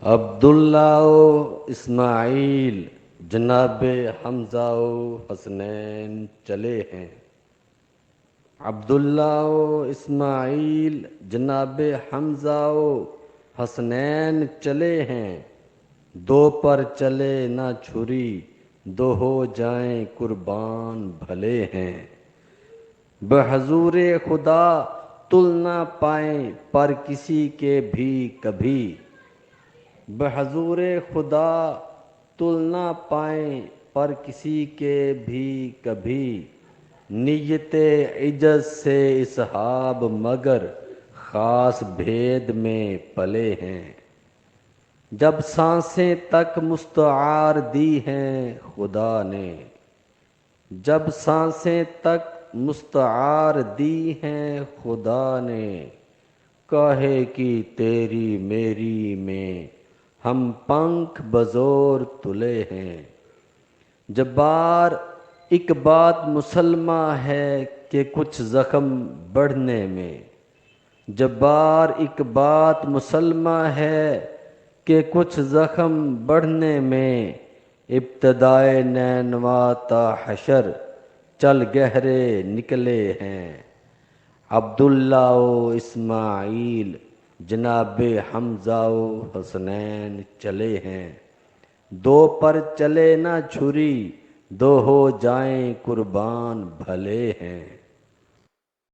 عبداللہ و اسماعیل جناب حمزہ و حسنین چلے ہیں۔ عبداللہ و اسماعیل جناب حمزہ و حسنین چلے ہیں، دو پر چلے نہ چھری، دو ہو جائیں قربان بھلے ہیں۔ بحضور خدا تل نہ پائیں پر کسی کے بھی کبھی، بحضور خدا تل نہ پائیں پر کسی کے بھی کبھی۔ نیت عجز سے اصحاب مگر خاص بھید میں پلے ہیں۔ جب سانسیں تک مستعار دی ہیں خدا نے، جب سانسیں تک مستعار دی ہیں خدا نے، کاہے کی تیری میری میں ہم پنکھ بزور تلے ہیں۔ جبار ایک بات مسلمہ ہے کہ کچھ زخم بڑھنے میں، جبار ایک بات مسلمہ ہے کہ کچھ زخم بڑھنے میں، ابتدائے نینوا تا حشر چل گہرے نکلے ہیں۔ عبداللہ و اسماعیل جناب حمزہ و حسنین چلے ہیں، دو پر چلے نہ چھری، دو ہو جائیں قربان بھلے ہیں۔